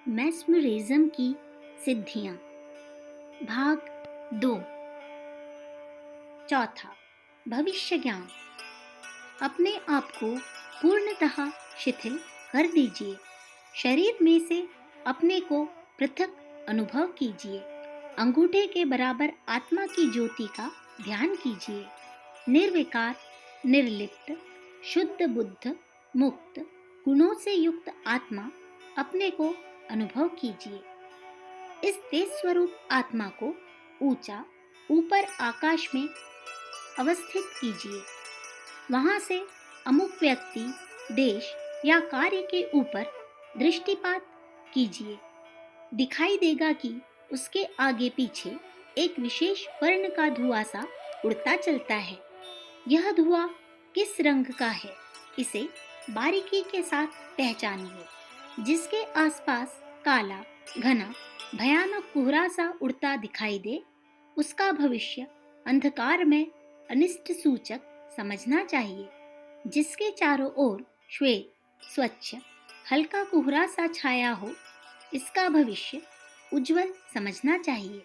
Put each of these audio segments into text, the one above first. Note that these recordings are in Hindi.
मैस्मरिज्म की सिद्धियां, भाग 2। चौथा, भविष्य ज्ञान। अपने आप को पूर्णतः शिथिल कर दीजिए। शरीर में से अपने को पृथक अनुभव कीजिए। अंगूठे के बराबर आत्मा की ज्योति का ध्यान कीजिए। निर्विकार, निर्लिप्त, शुद्ध बुद्ध, मुक्त, गुणों से युक्त आत्मा अपने को अनुभव कीजिए। इस तेज स्वरूप आत्मा को ऊंचा ऊपर आकाश में अवस्थित कीजिए। वहां से अमुक व्यक्ति, देश या कार्य के ऊपर दृष्टिपात कीजिए। दिखाई देगा कि उसके आगे पीछे एक विशेष वर्ण का धुआं सा उड़ता चलता है। यह धुआं किस रंग का है, इसे बारीकी के साथ पहचानिए। जिसके आसपास काला, घना, भयानक कोहरा सा उड़ता दिखाई दे, उसका भविष्य अंधकार में अनिष्ट सूचक समझना चाहिए। जिसके चारों ओर श्वेत, स्वच्छ, हल्का कोहरा सा छाया हो, इसका भविष्य उज्जवल समझना चाहिए।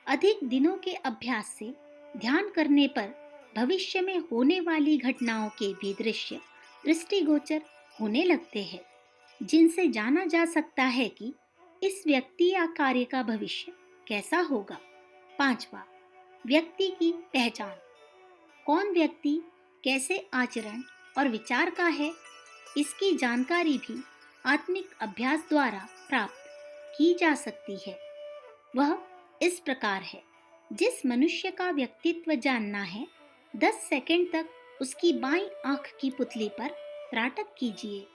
अधिक दिनों के अभ्यास से ध्यान करने पर भविष्य में होने वाली घटनाओं के भी दृश्य दृष्टिगोचर होने लगते हैं, जिनसे जाना जा सकता है कि इस व्यक्ति या कार्य का भविष्य कैसा होगा। पांचवा, व्यक्ति की पहचान। कौन व्यक्ति कैसे आचरण और विचार का है, इसकी जानकारी भी आत्मिक अभ्यास द्वारा प्राप्त की जा सकती है। वह इस प्रकार है। जिस मनुष्य का व्यक्तित्व जानना है, 10 सेकंड तक उसकी बाईं आंख की पुतली पर त्राटक कीजिए।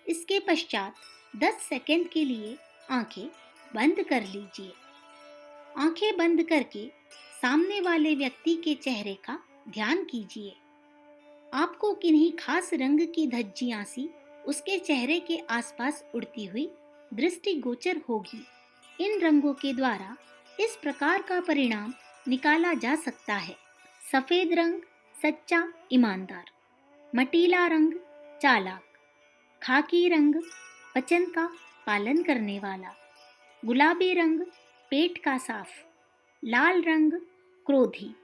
इसके पश्चात 10 सेकंड के लिए आंखें बंद कर लीजिए। आंखें बंद करके सामने वाले व्यक्ति के चेहरे का ध्यान कीजिए। आपको किन्हीं खास रंग की धज्जियां सी उसके चेहरे के आसपास उड़ती हुई दृष्टिगोचर होगी। इन रंगों के द्वारा इस प्रकार का परिणाम निकाला जा सकता है। सफेद रंग सच्चा, ईमानदार। मटीला रंग चालाक। खाकी रंग वचन का पालन करने वाला। गुलाबी रंग पेट का साफ। लाल रंग क्रोधी।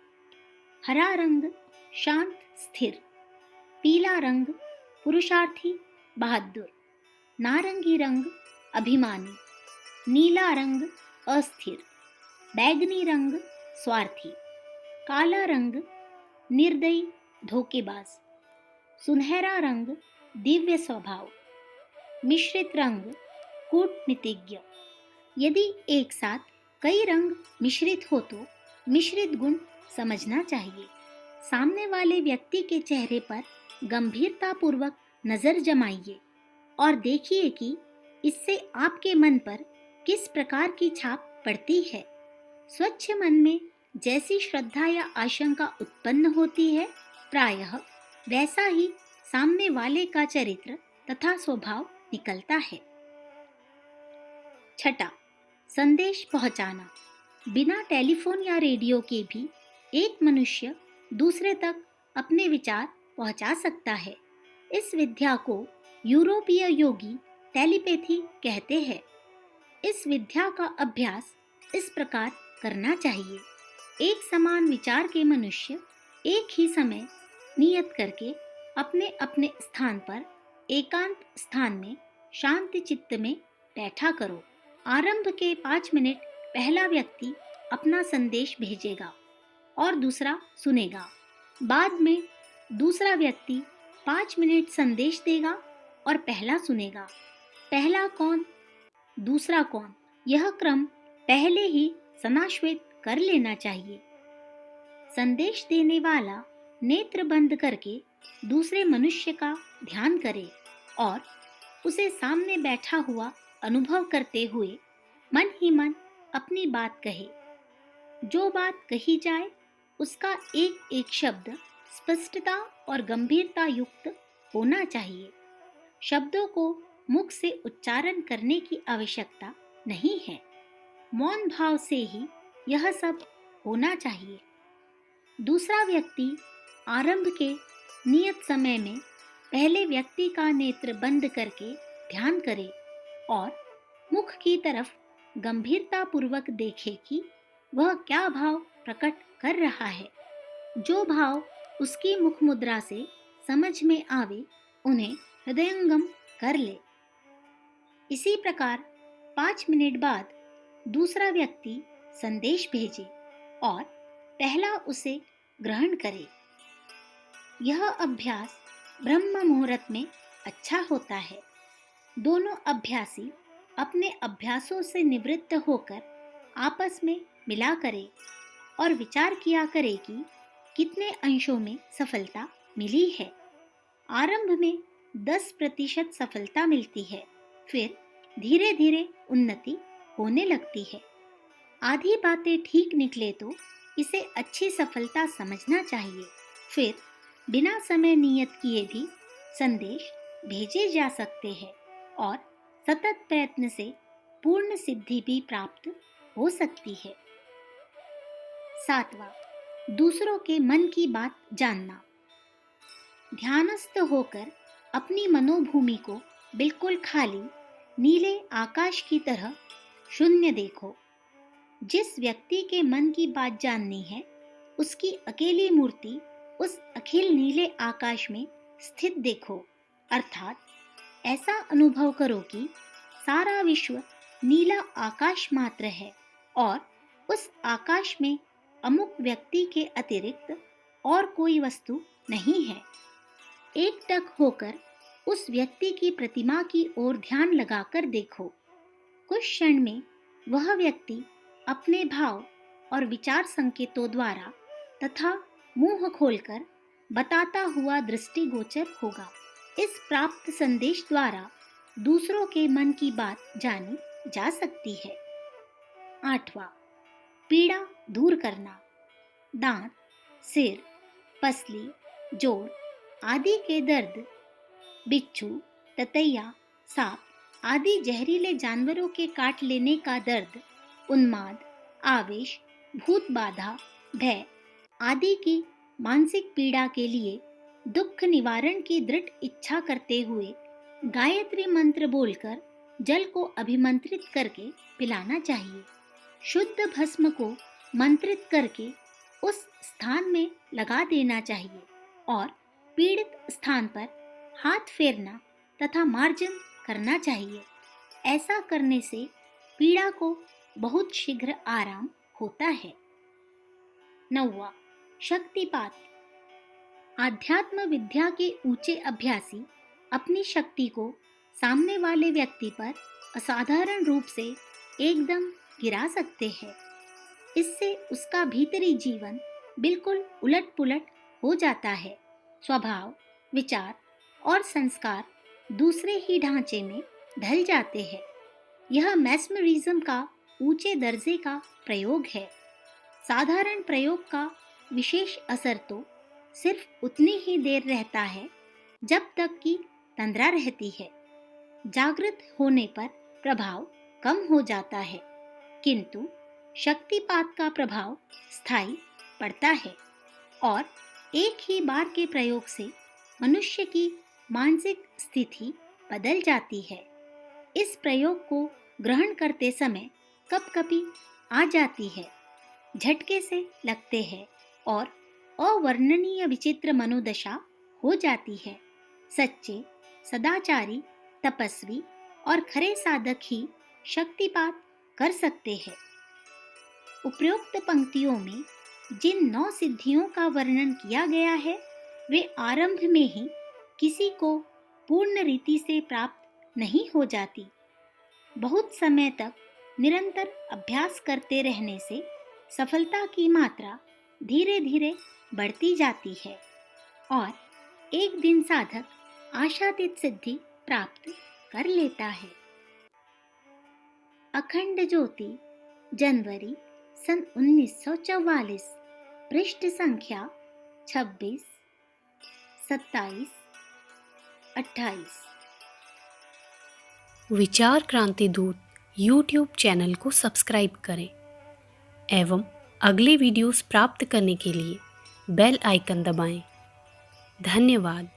हरा रंग शांत, स्थिर। पीला रंग पुरुषार्थी, बहादुर। नारंगी रंग अभिमानी। नीला रंग अस्थिर। बैगनी रंग स्वार्थी। काला रंग निर्दयी, धोखेबाज। सुनहरा रंग दिव्य स्वभाव। मिश्रित रंग कूटनीतिज्ञ। यदि एक साथ कई रंग मिश्रित हो तो मिश्रित गुण समझना चाहिए। सामने वाले व्यक्ति के चेहरे पर गंभीरतापूर्वक नजर जमाइए और देखिए कि इससे आपके मन पर किस प्रकार की छाप पड़ती है। स्वच्छ मन में जैसी श्रद्धा या आशंका उत्पन्न होती है, प्रायः वैसा ही सामने वाले का चरित्र तथा स्वभाव निकलता है। छठा, संदेश पहुंचाना। बिना टेलीफोन या रेडियो के भी एक मनुष्य दूसरे तक अपने विचार पहुंचा सकता है। इस विद्या को यूरोपीय योगी टेलीपैथी कहते हैं। इस विद्या का अभ्यास इस प्रकार करना चाहिए। एक समान विचार के मनुष्य एक ही समय नियत करके अपने अपने स्थान पर एकांत स्थान में शांति चित्त में बैठा करो। आरंभ के 5 मिनट पहला व्यक्ति अपना संदेश भेजेगा और दूसरा सुनेगा। बाद में दूसरा व्यक्ति 5 मिनट संदेश देगा और पहला सुनेगा। पहला कौन, दूसरा कौन, यह क्रम पहले ही समाश्वेत कर लेना चाहिए। संदेश देने वाला नेत्र बंद करके दूसरे मनुष्य का ध्यान करे और उसे सामने बैठा हुआ अनुभव करते हुए मन ही मन अपनी बात कहे। जो बात कही जाए उसका एक एक शब्द स्पष्टता और गंभीरता युक्त होना चाहिए। शब्दों को मुख से उच्चारण करने की आवश्यकता नहीं है। मौन भाव से ही यह सब होना चाहिए। दूसरा व्यक्ति आरंभ के नियत समय में पहले व्यक्ति का नेत्र बंद करके ध्यान करे और मुख की तरफ गंभीरतापूर्वक देखे कि वह क्या भाव प्रकट कर रहा है। जो भाव उसकी मुख मुद्रा से समझ में आवे उन्हें हृदयंगम कर ले। इसी प्रकार 5 मिनट बाद दूसरा व्यक्ति संदेश भेजे और पहला उसे ग्रहण करे। यह अभ्यास ब्रह्म मुहूर्त में अच्छा होता है। दोनों अभ्यासी अपने अभ्यासों से निवृत्त होकर आपस में मिला करे और विचार किया करे कि कितने अंशों में सफलता मिली है। आरंभ में 10% सफलता मिलती है, फिर धीरे धीरे उन्नति होने लगती है। आधी बातें ठीक निकले तो इसे अच्छी सफलता समझना चाहिए। फिर बिना समय नियत किए भी संदेश भेजे जा सकते हैं और सतत प्रयत्न से पूर्ण सिद्धि भी प्राप्त हो सकती है। 7वां, दूसरों के मन की बात जानना। ध्यानस्थ होकर अपनी मनोभूमि को बिल्कुल खाली नीले आकाश की तरह शून्य देखो। जिस व्यक्ति के मन की बात जाननी है उसकी अकेली मूर्ति उस अखिल नीले आकाश में स्थित देखो, अर्थात ऐसा अनुभव करो कि सारा विश्व नीला आकाश मात्र है और उस आकाश में अमुक व्यक्ति के अतिरिक्त और कोई वस्तु नहीं है। एकटक होकर उस व्यक्ति की प्रतिमा की ओर ध्यान लगाकर देखो। कुछ क्षण में वह व्यक्ति अपने भाव और विचार संकेतों द्वारा तथा मुंह खोलकर बताता हुआ दृष्टिगोचर होगा। इस प्राप्त संदेश द्वारा दूसरों के मन की बात जानी जा सकती है। 8वां, पीड़ा दूर करना। दांत, सिर, पसली, जोड़ आदि के दर्द, बिच्छू, ततैया, सांप आदि जहरीले जानवरों के काट लेने का दर्द, उन्माद, आवेश, भूत बाधा, भय आदि की मानसिक पीड़ा के लिए दुख निवारण की दृढ़ इच्छा करते हुए गायत्री मंत्र बोलकर जल को अभिमंत्रित करके पिलाना चाहिए। शुद्ध भस्म को मंत्रित करके उस स्थान में लगा देना चाहिए और पीड़ित स्थान पर हाथ फेरना तथा मार्जन करना चाहिए। ऐसा करने से पीड़ा को बहुत शीघ्र आराम होता है। 9वां, शक्तिपात। आध्यात्म विद्या के ऊंचे अभ्यासी अपनी शक्ति को सामने वाले व्यक्ति पर असाधारण रूप से एकदम गिरा सकते हैं। इससे उसका भीतरी जीवन बिल्कुल उलट-पुलट हो जाता है। स्वभाव, विचार और संस्कार दूसरे ही ढांचे में ढल जाते हैं। यह मैस्मरिज्म का ऊंचे दर्जे का प्रयोग है। साधारण प्रयोग का विशेष असर तो सिर्फ उतनी ही देर रहता है जब तक कि तंद्रा रहती है। जागृत होने पर प्रभाव कम हो जाता है, किंतु शक्तिपात का प्रभाव स्थायी पड़ता है और एक ही बार के प्रयोग से मनुष्य की मानसिक स्थिति बदल जाती है। इस प्रयोग को ग्रहण करते समय कपकपी आ जाती है, झटके से लगते हैं और अवर्णनीय विचित्र मनोदशा हो जाती है। सच्चे, सदाचारी, तपस्वी और खरे साधक ही शक्तिपात कर सकते हैं। उपरोक्त पंक्तियों में जिन 9 सिद्धियों का वर्णन किया गया है वे आरंभ में ही किसी को पूर्ण रीति से प्राप्त नहीं हो जाती। बहुत समय तक निरंतर अभ्यास करते रहने से सफलता की मात्रा धीरे धीरे बढ़ती जाती है और एक दिन साधक आशातीत सिद्धि प्राप्त कर लेता है। अखंड ज्योति, जनवरी सन 1944, पृष्ठ संख्या 26, 27, 28। विचार क्रांति दूत YouTube चैनल को सब्सक्राइब करें एवं अगले वीडियोस प्राप्त करने के लिए बेल आइकन दबाएं। धन्यवाद।